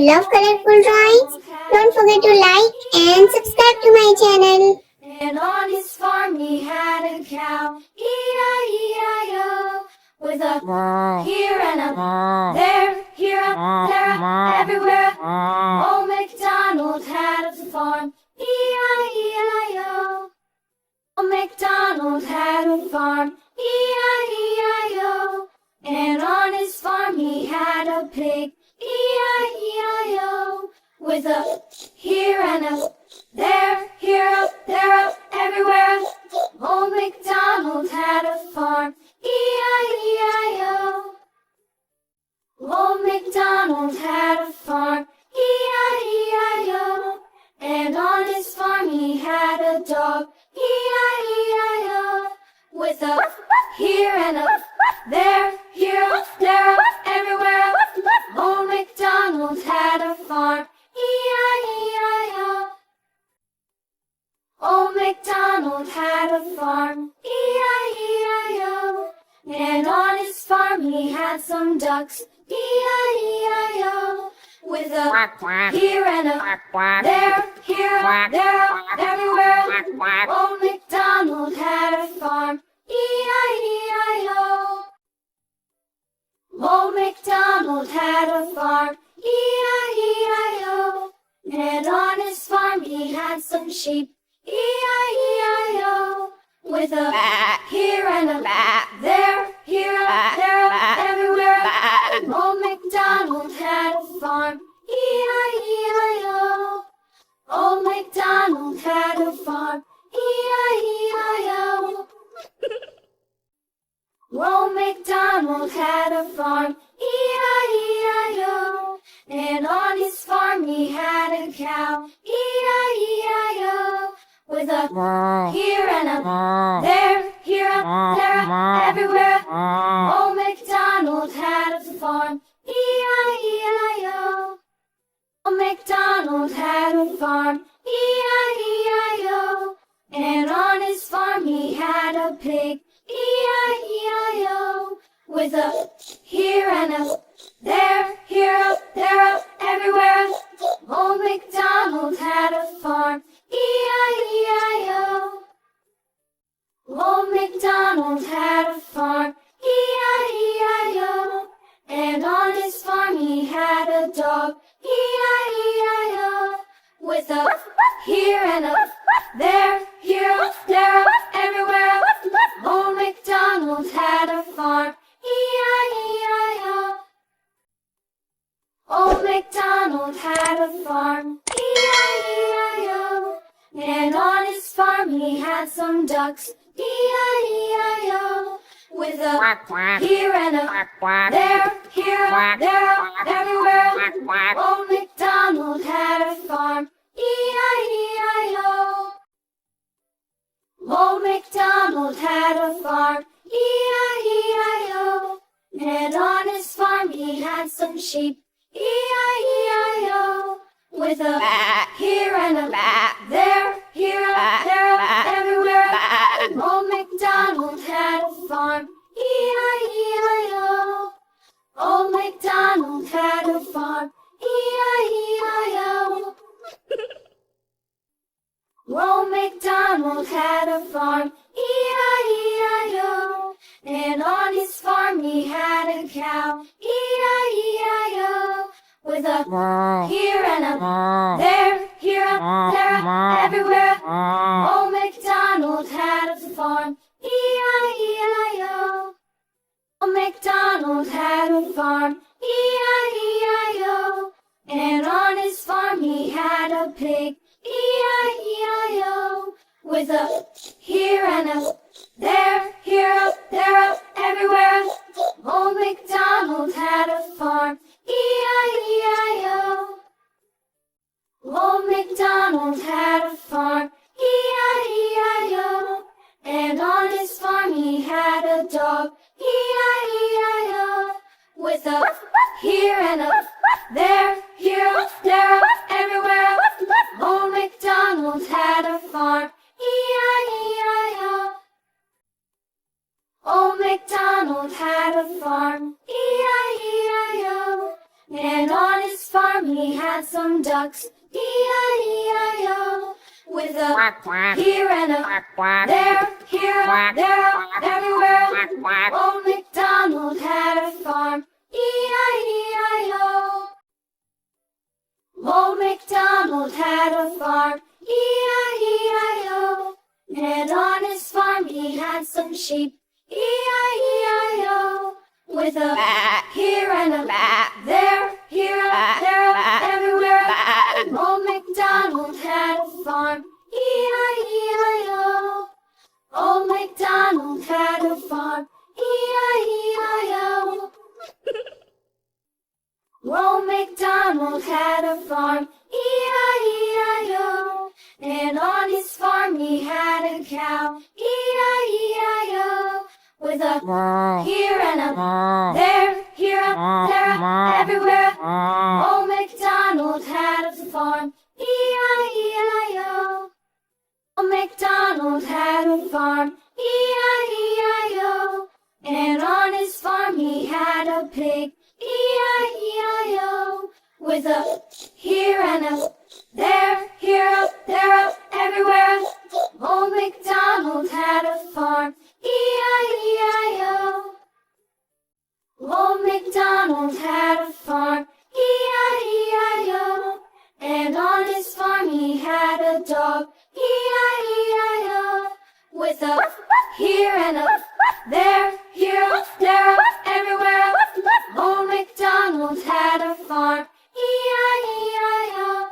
love colorful drawings, don't forget to like and subscribe to my channel. And on his farm he had a cow, E-I-E-I-O, with a here and a there, here, there, everywhere. Old MacDonald had a farm, E-I-E-I-O. Old MacDonald had a farm, E-I-E-I-O. And on his farm he had a pig, E-I-E-I-O, with a here and a there, here, there, everywhere. Old MacDonald had a farm, E-I-E-I-O. Old MacDonald had a farm, E-I-E-I-O. And on his farm he had a dog, E-I-E-I-O, with a here and a there, here, there, everywhere. Old MacDonald had a farm, E-I-E-I-O. Old MacDonald had a farm, E-I-E-I-O. And on his farm he had some ducks, E-I-E-I-O. With a here and a there, here, there, everywhere. Old MacDonald had a farm, E-I-E-I-O. Old MacDonald had a farm, E-I-E-I-O. And on his farm he had some sheep, E-I-E-I-O. With a here and a there, here, there, everywhere. Old MacDonald had a farm, E-I-E-I-O. Old MacDonald had a farm, E-I-E-I-O. Old MacDonald had a farm, E-I-E-I-O. And on his farm he had a cow, E-I-E-I-O. With a here and a there, here, there, everywhere. Old MacDonald had a farm, E-I-E-I-O. Old MacDonald had a farm, E-I-E-I-O. And on his farm he had a pig, E-I-E-I-O. With a here and a there, here, there, everywhere. Old MacDonald had a farm, E-I-E-I-O. Old MacDonald had a farm, E-I-E-I-O. And on his farm he had a dog, E-I-E-I-O. With a here and a there, here, there, everywhere. Old MacDonald had a farm, E-I-E-I-O. Old MacDonald had a farm, E-I-E-I-O. And on his farm he had some ducks, E-I-E-I-O. With a here and a there, here, there, everywhere. Old MacDonald had a farm, E-I-E-I-O. Old MacDonald had a farm, E-I-E-I-O. And on his farm he had some sheep, E-I-E-I-O. With a here and a there, here, there, everywhere. Old MacDonald had a farm, E-I-E-I-O. Old MacDonald had a farm, E-I-E-I-O. Old MacDonald had a farm, E-I-E-I-O. And on his farm he had a cow, E-I-E-I-O. With a here and a there, here, there, everywhere. Old MacDonald had a farm, E-I-E-I-O. Old MacDonald had a farm, E-I-E-I-O. And on his farm he had a pig, E-I-E-I-O. With a here and a there, here, there, everywhere. Old MacDonald had a farm, E-I-E-I-O. Old MacDonald had a farm, E-I-E-I-O. And on his farm he had a dog, E-I-E-I-O. With a here and a there, here, there, everywhere. Old MacDonald had a farm, E-I-E-I-O. Old MacDonald had a farm, E-I-E-I-O. And on his farm he ducks, E-I-E-I-O, with a here and a there, here, there, everywhere. Old MacDonald had a farm, E-I-E-I-O. Old MacDonald had a farm, E-I-E-I-O. And on his farm he had some sheep, E-I-E-I-O. With a here and a there, here, there, everywhere. Old MacDonald had a farm, E-I-E-I-O. Old MacDonald had a farm, E-I-E-I-O. Old MacDonald had a farm, E-I-E-I-O. And on his farm he had a cow, E-I-E-I-O. With a here and a there, here, there, everywhere. Old MacDonald had a farm, E-I-E-I-O. Old MacDonald had a farm, E-I-E-I-O. And on his farm he had a pig, E-I-E-I-O. With a here and a there, here, there, everywhere. Old MacDonald had a farm, E-I-E-I-O. Old MacDonald had a farm, E-I-E-I-O. And on his farm he had a dog, E-I-E-I-O. With a here and a there, here, there, everywhere. Old MacDonald had a farm, E-I-E-I-O.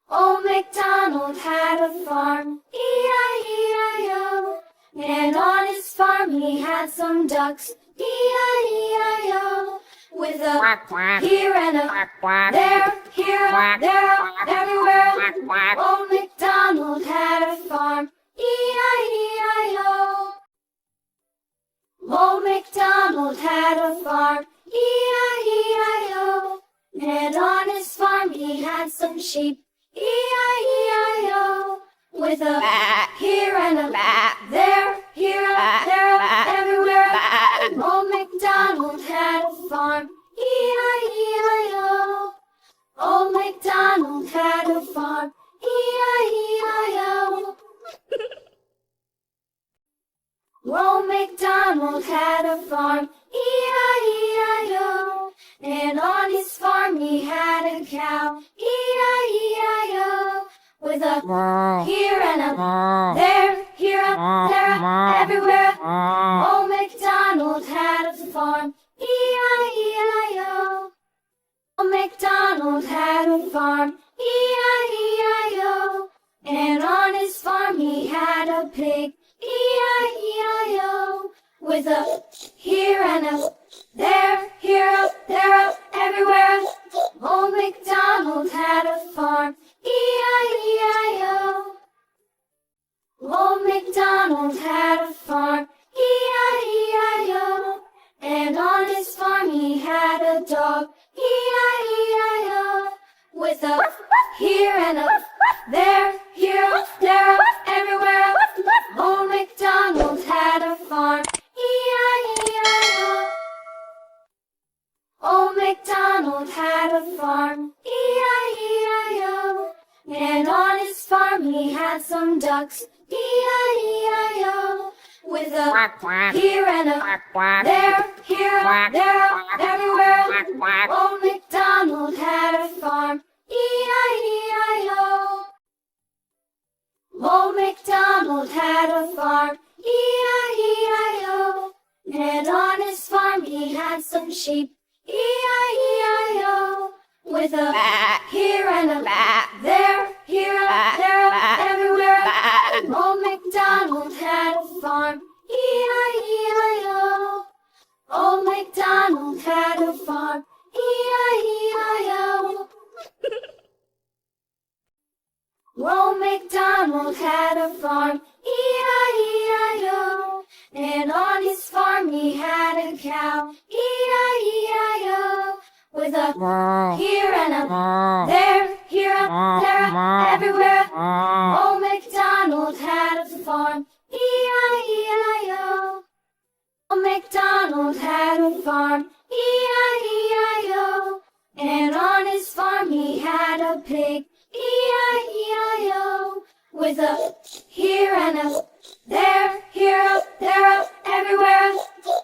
Old MacDonald had a farm, E-I-E-I-O. And on his farm he had some ducks, E-I-E-I-O. With a here and a there, here, there, everywhere. Old MacDonald had a farm, E-I-E-I-O. Old MacDonald had a farm, E-I-E-I-O. And on his farm he had some sheep, E-I-E-I-O. With a here and a there, here, there, everywhere. Old MacDonald had a farm, E-I-E-I-O. Old MacDonald had a farm, E-I-E-I-O. Old MacDonald had a farm, E-I-E-I-O. And on his farm he had a cow, E-I-E-I-O. With a here and a there, here, there, everywhere. Old MacDonald had a farm, E-I-E-I-O. Old MacDonald had a farm, E-I-E-I-O. And on his farm he had a pig, E-I-E-I-O. With a here and a there, here, there, everywhere. Old MacDonald had a farm, E-I-E-I-O. Old MacDonald had a farm, E-I-E-I-O. And on his farm he had a dog, E-I-E-I-O. With a here and a there, here, there, everywhere. Old MacDonald had a farm, E-I-E-I-O. Old MacDonald had a farm, E-I-E-I-O. And on his farm he had some ducks, E-I-E-I-O. With a here and a there, here, there, everywhere. Old MacDonald had a farm, E-I-E-I-O. Old MacDonald had a farm, E-I-E-I-O. And on his farm he had some sheep, E-I-E-I-O. With a here and a there, here, there, everywhere. Old MacDonald had a farm, E-I-E-I-O. Old MacDonald had a farm, E-I-E-I-O. Old MacDonald had a farm, E-I-E-I-O. And on his farm he had a cow, E-I-E-I-O. With a here and a there, here, there, everywhere. Old MacDonald had a farm, E-I-E-I-O. Old MacDonald had a farm, E-I-E-I-O. And on his farm he a here and a there, here, up, there, up, everywhere.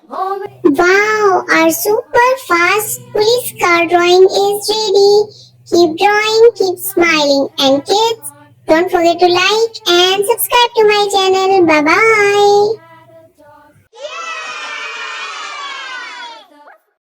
Only Wow, our super fast police car drawing is ready. Keep drawing, keep smiling. And kids, don't forget to like and subscribe to my channel. Bye bye.